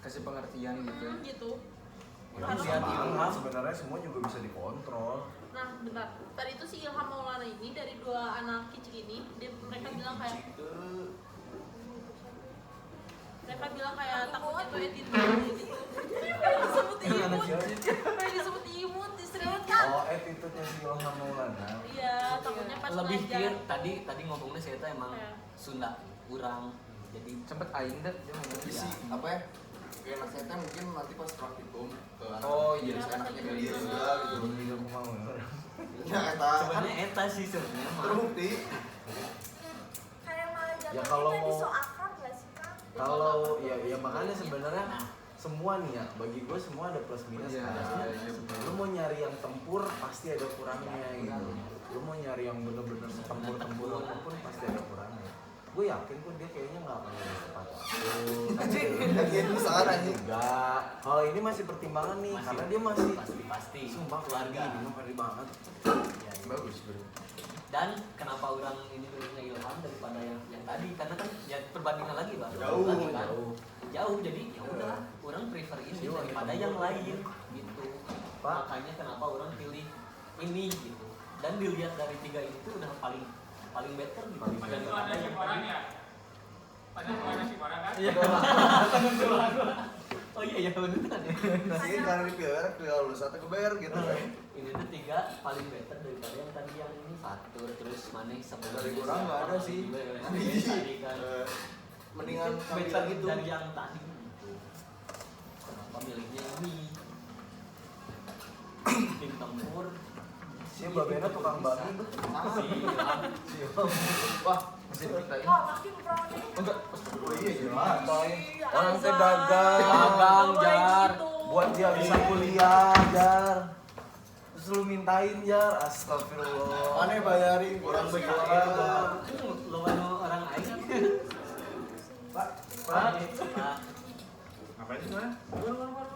Kasih pengertian gitu. gitu. Ya, Ilham sebenarnya semua juga bisa dikontrol. Nah, bentar. Tadi itu si Ilham Maulana ini dari 2 anak kicik ini, mereka bilang kayak takutnya tuh attitude gitu. Disebut imut, disebut kan. Oh, attitude-nya si Ilham Maulana. Iya, takutnya pas lebih ngajar. tadi ngomongnya saya tuh emang Iya. Sunda kurang jadi Sempet aing deh dia ngomong Tapi Iya. sih apa ya? Kayak anak saya teh mungkin nanti pas praktikum ke anak. Oh, iya. Jadi anaknya kayak dia juga gitu. Jadi aku mau. Ya eta. sebenarnya eta sih sebenarnya mah. Terbukti. Kayak malah Ya, jatuhnya kalau jadi mau- so akrab gak sih Kak? Kalau ya makanya sebenarnya semua nih ya, bagi gue semua ada plus minus Iya, kan. iya, betul. Lu mau nyari yang tempur pasti ada kurangnya gitu. Lu mau nyari yang bener-bener tempur apapun pasti ada kurangnya. Gue yakin pun dia kayaknya nggak akan jadi sepatu. Yakin besar anjing. Enggak. Kalau ini masih pertimbangan nih, karena dia masih pasti sumpah keluarga. ini ngeri banget. Ya, ya. bagus bro. Dan kenapa orang ini pilihnya Ilham daripada yang tadi? Karena kan ya perbandingan lagi bang. Jauh, Lagi, kan? Jauh. Jadi ya udah orang prefer ini Siwa, daripada kita yang mau. lain gitu. Pak. Makanya kenapa orang pilih ini gitu. Dan dilihat dari 3 ini tuh udah paling better gitu. Paling Daripada yang orang tadi. ya. Padahal ada si orang kan. Iya. Oh iya beneran ya. Sih karena dipilih lulus atau keber gitu. Ini tuh 3 paling better daripada yang tadi yang ini 1 terus mana sebelumnya Dari kurang nggak ada sih. tadi kan Mendingan itu ngambil better yang itu. dari yang tadi gitu. Kenapa milihnya ini tim tempur Si Babena tukang babi. si Wah, masih kita Wah, makin promonya. enggak. Oh iya jelas. Orang teh dagang. Dagang, Jar. Buat dia bisa kuliah, Jar. Terus lu mintain, Jar. Astagfirullah. Mana bayarin kurang berjualan. lo orang lain Pak, Ngapain sih sebenarnya?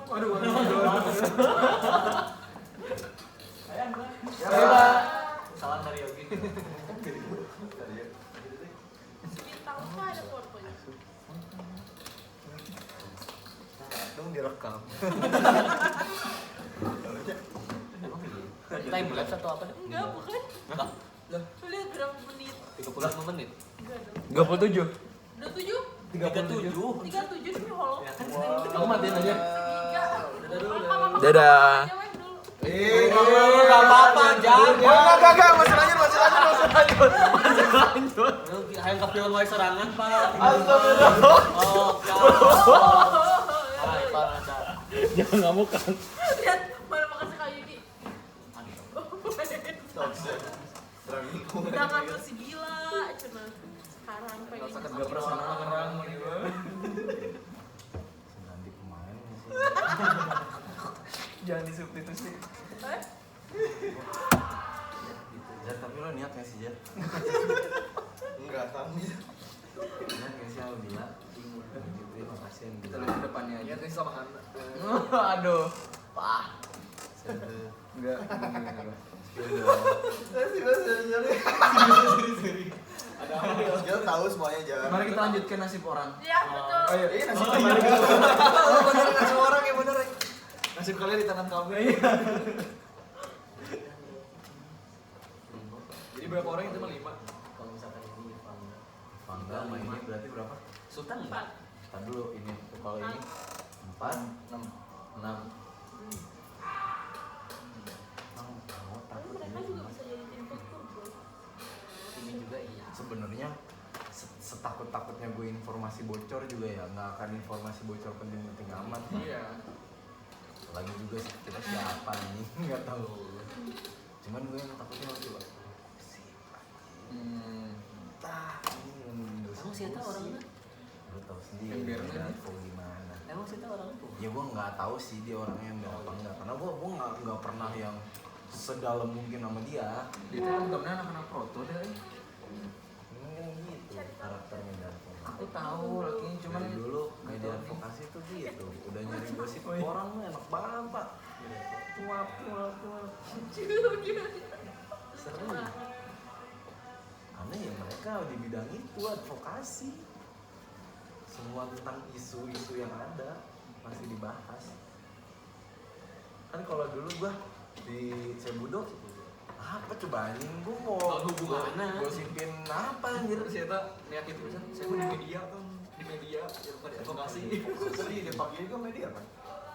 Waduh. salam dari Yogi Bintang apa ada fotonya? dong direkam. time lapse atau apa Enggak, bukan. Enggak. Lu lihat berapa menit? 35 menit Enggak dong. 37. Udah 7? 37 37 sih hollow. ya kan Kamu matiin aja. Segitiga. Dadah. Cewek dulu. Gak apa-apa, Jan. Enggak, masih lanjut. Lu hayang ke film wae serangan, Pak. Astagfirullah. Oh, Hai, Pak Nada. Jangan ngamuk kan. Lihat, mana makasih Kak Yuki. Udah ngambil si Bila, cuma sekarang pengen. Rasa kerja personal ngerang gitu. Ganti pemain sih. Jangan disubstitusi. Eh? Jar, tapi lo niat gak sih, Jar? Enggak tahu. Niat gak sih Alhamdulillah? Gitu ya, makasih yang Kita bilang. lihat depannya aja. Niat nih sama Hana. Aduh. Pah. Saya Enggak. Jangan tahu semuanya jangan. Mari kita lanjutkan nasib orang. Iya, betul. Ayo. Iya nasib kalian. Oh bener nasib orang ya bener. Nasib kalian di tangan kami. Jadi berapa orang itu mah 5? Kalau misalkan ini Fangga sama ini berarti berapa? Sultan enggak? Ntar dulu ini, kalau ini 4, 6. Tapi mereka juga bisa jadi tim tempur, bro. Ini juga iya. Sebenarnya setakut-takutnya gue informasi bocor juga ya, nggak akan informasi bocor penting-penting amat. Iya. Lagi juga sih, kita siapa nih, nggak tahu. Cuman gue yang takutnya waktu itu Emang sih tahu orangnya? Lu tahu sendiri, Embernya dia nih. info gimana. Emang sih tahu orang tuh? Ya gue nggak tahu sih dia orangnya yang apa enggak, karena gue nggak pernah yang sedalam mungkin sama dia. Dia tuh temen-temennya anak-anak proto deh. Memang kan gitu karakternya dan Aku tahu lagi cuman dari dulu media advokasi tuh gitu, udah nyari gosip orang mah enak banget pak. Tuap. Seru. Karena ya mereka di bidang itu advokasi. Semua tentang isu-isu yang ada masih dibahas. Kan kalau dulu gua di Cebudo apa coba anjing gua mau Tahun hubunganna. gosipin apa anjir? Saya tak niat itu bisa. Saya mau di media kan, di media ya bukan di advokasi. Jadi Depak ini kan media kan?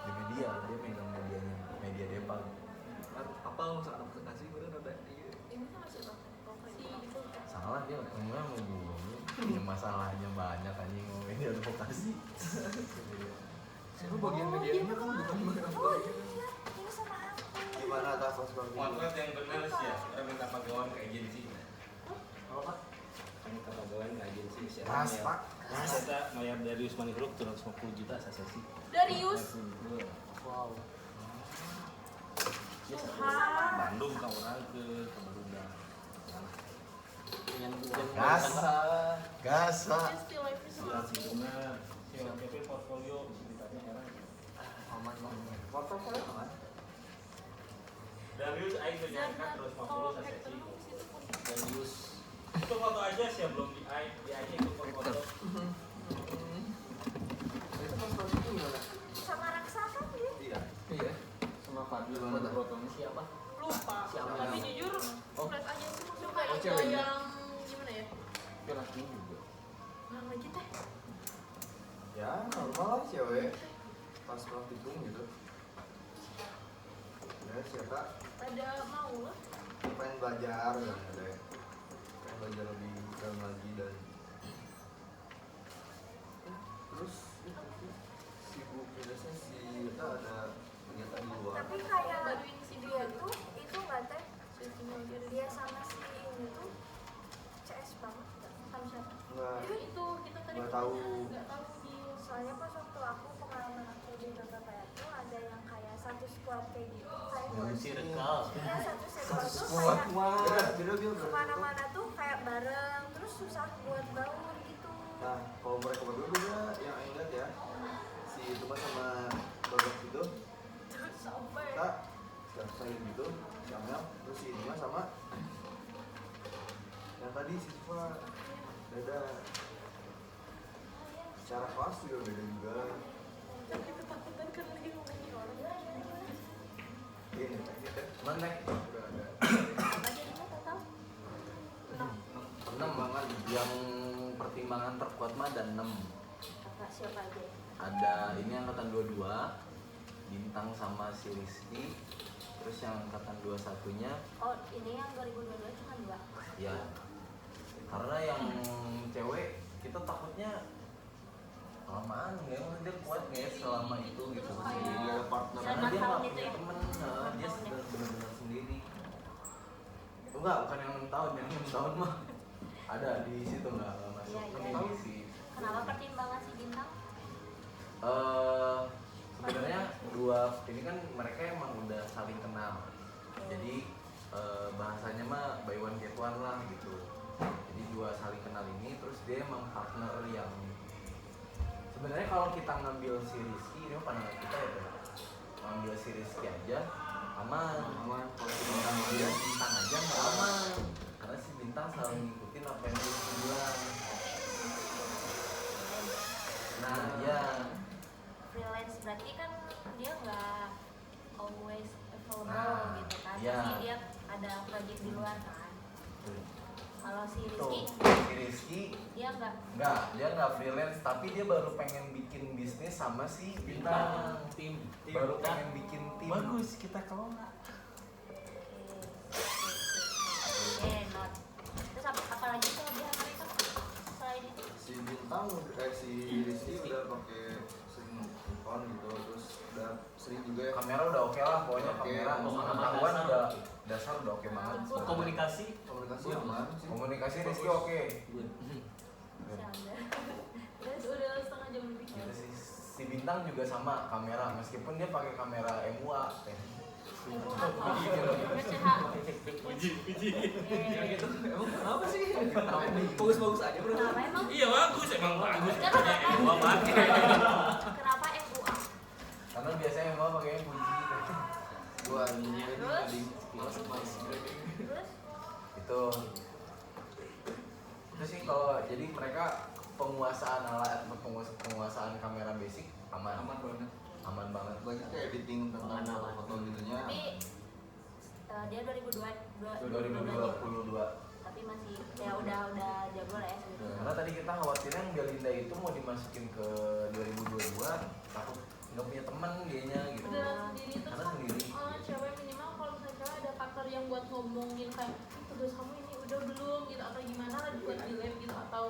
Di media dia megang medianya, media Depang. Apa masalah advokasi bener ada iya. Ini sama siapa? Si itu. Salah dia ketemunya mau gua. Ya masalahnya banyak anjing mau media advokasi. Saya bagian medianya kan bukan bagian Oh iya, ini sama aku. Gimana atas pas bang? Potret yang benar sih ya, kita minta pegawai ke agensi. Apa Pak? Kita minta pegawai ke agensi. Mas Pak. Kita bayar dari Usmani Group 250 juta sesi. Darius. Wow. Tuhan. Bandung ke orang ke Baruga. Yang Gas. Gas Pak. Dia still life is Surat benar. Si LPP portfolio ceritanya sekarang. aman banget. Portofolio kan? Darius aing tuh nyangka dan terus 50 kalau sesi. Hector di situ pun Darius. Itu foto aja sih belum di aing itu foto. Itu pas bang itu gimana? Sama Raksa kan dia? Iya. Iya. Sama Fadil foto-fotonya. Siapa? lupa. Siapa? Tapi jujur, flat aja sih maksudnya kayak Oh, cewek. yang gimana ya? Dia laki juga. Nah, lagi teh. Ya normal lah cewek. Pas praktikum gitu. Ya siapa? Ada mau lah. Pengen belajar kan ada. Pengen belajar lebih dalam lagi dan terus itu sih sibuk biasanya si kita ada kegiatan di luar. Tapi kayak Bantuin si dia dia tuh itu nggak teh? Sweetie Dia sama si ini tuh CS banget nggak? Sama siapa? Enggak. itu kita tadi Nggak tahu. nggak tahu dia. Soalnya pas waktu aku pengalaman aku di Surabaya tuh ada yang kayak satu squad kayak gitu kayak Circle. ya satu squad tuh kayak Beda dia kemana-mana tuh kayak bareng terus susah buat bangun gitu. Nah, kalau mereka berdua beda yang Aing lihat ya. Si itu mah sama Bagas itu, Terus sampai kita saya gitu, si Amel, terus si ini mah sama yang tadi si Siva beda. Secara kelas juga beda juga. tapi ketakutan karena dia ngomongin orang. Ini kita Mana? udah ada. Apa jadinya total? 6 banget yang pertimbangan terkuat mah ada 6. Kakak siapa aja? Ada ini angkatan 22 Bintang sama si Rizky. Terus yang angkatan 21-nya Oh ini yang 2022 cuma 2. ya. Karena yang cewek kita takutnya kelamaan ya, dia kuat nggak ya selama itu gitu. Jadi dia ada partner. Karena dia nggak tahun itu punya ya? temen, nah, dia benar-benar sendiri. Enggak, bukan yang 6 tahun, yang 6 tahun mah ada di situ nggak masuk. Iya, iya. Ini si Kenapa pertimbangan si Bintang? sebenarnya dua ini kan mereka emang udah saling kenal. Jadi bahasanya mah buy one get one lah gitu. Jadi dua saling kenal ini terus dia emang partner yang sebenarnya kalau kita ngambil si Rizky ini mah pandangan kita ya Bro. Ngambil si Rizky aja aman. Kalau si Bintang dia Bintang aja nggak aman karena si Bintang selalu ngikutin apa yang Rizky bilang. Nah ya Freelance berarti kan dia nggak always available Nah, gitu kan? iya. Pasti dia ada project di luar kan? Kalau si Rizky tuh si Rizky dia nggak. dia nggak freelance tapi dia baru pengen bikin bisnis sama si Bintang. Tim. Baru pengen bikin tim. Bagus kita kelola. Oke, not. Terus apa lagi kelebihan mereka selain itu? Si Bintang si Rizky udah pakai sering Nikon gitu, terus udah sering juga ya. Kamera udah oke lah, pokoknya Oke, kamera pengetahuan udah dasar udah oke banget. Komunikasi. Komunikasi aman sih. Komunikasi Rizky oke. Misalnya. Terus udah setengah jam lebih. Gitu sih. Si Bintang juga sama kamera meskipun dia pakai kamera MUA. Iya, Puji. Ya gitu. Emang kenapa sih? Bagus-bagus aja bro. Kenapa emang? Iya bagus, emang bagus. Kenapa? Gua pakai. Kenapa MUA? Karena biasanya MUA pakai Fuji. Gua ini Terus? Terus Itu sih kalau jadi mereka penguasaan alat atau penguasaan kamera basic aman. Aman banget. aman banget. Banyak kayak editing tentang foto gitunya. Tapi dia 2022. tapi masih ya udah jago lah ya segitu. Karena tadi kita khawatirnya yang Belinda itu mau dimasukin ke 2022 takut nggak punya teman dianya gitu. Udah sendiri terus Karena kan sendiri. cewek minimal kalau misalnya cewek ada partner yang buat ngomongin kayak tugas kamu ini udah belum gitu atau gimana buat di lab gitu atau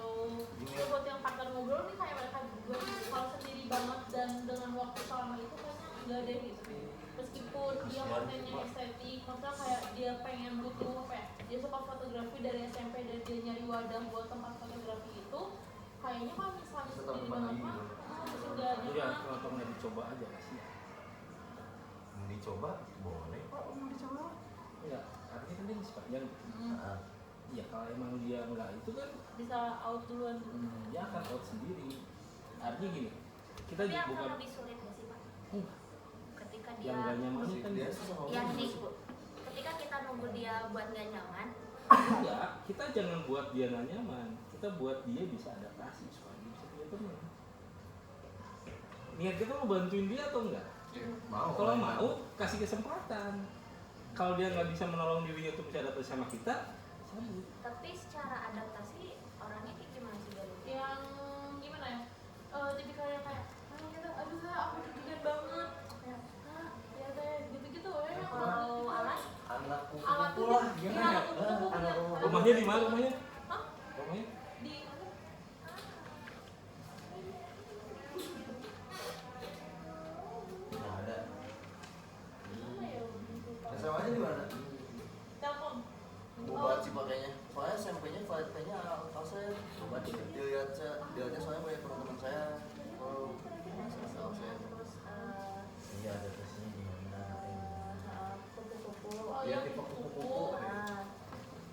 ya buat yang partner ngobrol nih kayak mereka berdua gitu. Kalau sendiri banget dan dengan waktu selama itu kayaknya enggak deh gitu. Meskipun dia kontennya estetik, maksudnya kayak dia pengen butuh apa ya, dia suka fotografi dari SMP dan dia nyari wadah buat tempat fotografi itu, kayaknya kalau misalnya sendiri banget mah masih enggak ada. Iya, kenapa nggak dicoba aja sih? Mau dicoba boleh. Mau dicoba? Enggak, artinya kan dia sepanjang. Nah, Iya, kalau emang dia enggak itu kan Bisa out duluan. dia akan out sendiri. Artinya gini, kita Tapi akan bukan lebih sulit gak sih Pak? Ketika dia yang nggak nyaman kan Dia yang nih ketika kita nunggu dia buat gak nyaman, enggak, kita jangan buat dia nggak nyaman, kita buat dia bisa adaptasi supaya dia bisa punya teman. Niat kita mau bantuin dia atau enggak? mau. Kalau mau kasih kesempatan. Kalau dia nggak bisa menolong dirinya untuk bisa adaptasi sama kita, cabut. tapi secara adaptasi orangnya kayak gimana sih dari Yang gimana ya? Tipikal yang kayak gitu, aduh aku deg-degan banget. Kayak, ya deh, gitu-gitu ya. kalau alat Alat Anak kuku tuh lah dia- gimana? iya, kupu-kupu punya. Rumahnya di mana rumahnya? Hah? Rumahnya? Di mana? Nggak ada. Mana ya? SMA-nya di mana? Telkom. Buat sih pakainya. Soalnya SMP-nya kayaknya saya Coba deh. dilihatnya soalnya banyak teman-teman saya. Oh, tahu saya. terus Iya adaptasinya gimana? kupu-kupu Oh Iya, iya, tipe kupu-kupu. kupu-kupu.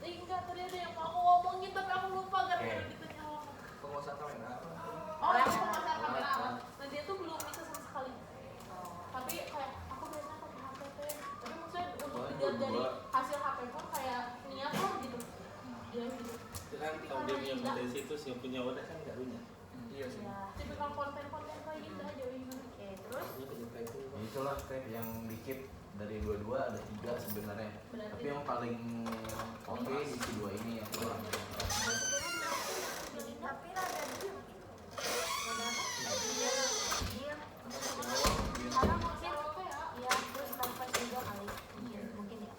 Enggak, tadi ada yang mau aku ngomongin tapi aku lupa gara-gara Oke. ditanya orang. Penguasaan kamera. Oh, yang pemasaran kamera alat. Nah dia tuh belum bisa sama sekali. Tapi kayak aku biasanya pakai HP teh. Tapi maksudnya untuk Soalnya dilihat dari berdua. hasil HP pun kayak niat lah gitu. Dia gitu. Itu kan kalau dia punya potensi itu yang punya wadah kan nggak punya. Iya sih. ya Tipikal konten-konten kayak gitu aja gimana? oke terus Dia punya itu. Itulah teh yang dikit dari dua-dua ada 3 sebenarnya. Berarti- Tapi yang paling oke di si 2 ini ya. tapi rada diem gitu rada apa diem karena mungkin ya terus tanpa juga kali mungkin ya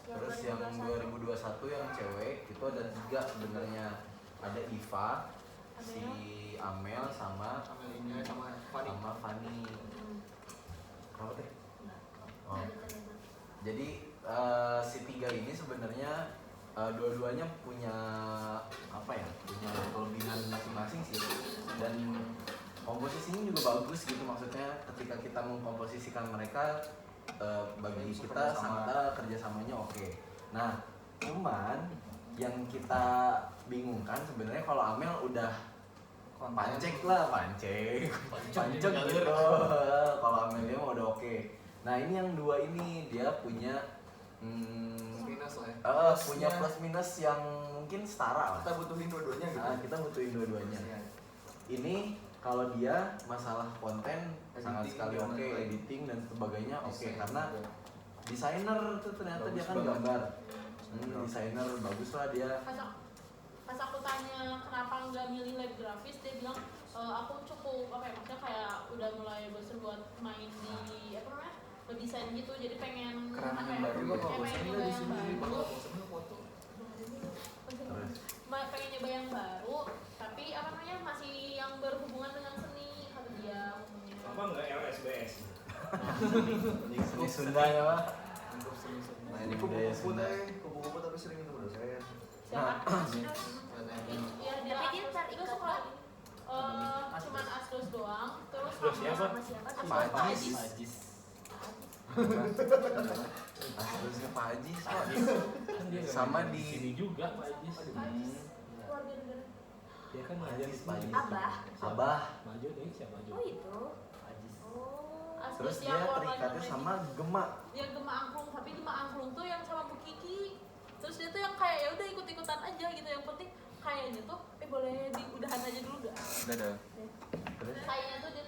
Terus yang 2021 yang cewek itu ada 3 sebenarnya. Ada Iva, si Amel sama Amelinya sama Fani. Fani. Apa teh? Oh. Jadi Jadi si 3 ini sebenarnya dua-duanya punya apa ya? Punya kelebihan masing-masing sih. Dan komposisinya juga bagus gitu, maksudnya ketika kita mengkomposisikan mereka bagi kita sama kerjasamanya oke. Nah, cuman yang kita bingungkan sebenarnya kalau Amel udah pancek gitu. Kalau Amelia mah udah oke. Nah ini yang 2 ini dia punya Minus lah ya. punya plus minus yang mungkin setara lah. Kita butuhin dua-duanya gitu. Kita butuhin dua-duanya. Iya. Ini kalau dia masalah konten sangat Editing sekali dan oke, lain-lain. editing dan sebagainya oke Desain karena juga. desainer tuh ternyata Bagus dia kan banget. gambar. Desainer bagus lah dia. Pas aku tanya kenapa nggak milih lab grafis, dia bilang aku cukup apa ya, maksudnya kayak udah mulai bosan buat main di apa namanya desain gitu, jadi pengen Kerangan apa ya, baru juga kalau pengen bosan nyoba di yang sini. baru. Kalau bosan foto. Pengen nyoba yang baru, tapi apa namanya masih yang berhubungan dengan seni kata dia ngomongnya. Apa nggak LSBS? Seni Sunda ya Pak. Untuk seni-seni. Nah Seni ini budaya kupu-kupu Sunda. teh, kupu-kupu tapi sering minum dosen. Siapa? Iya dia Tapi dia Asdos. terikat, Dia suka Pak. cuman Asdos doang, terus Asdos siapa? sama siapa tuh Asdos Pak Ajis. Ajis. Terusnya Pak Ajis. Pak. Kan dia nggak Sama ngajar di- sini juga Pak Ajis. Keluarga negara. Dia kan ngajar di Pak sini. Ajis. Abah Abah. Maju deh siapa oh maju? itu Ajis. oh Asdos Terus yang dia warnanya terikatnya merah. sama Gema. Dia Gema Angklung, tapi Gema Angklung tuh yang sama Bu Kiki. Terus dia tuh yang kayak ya udah ikut-ikutan aja gitu, yang penting kayaknya tuh boleh diudahan aja dulu gak? Dadah. Terus Kayaknya tuh dia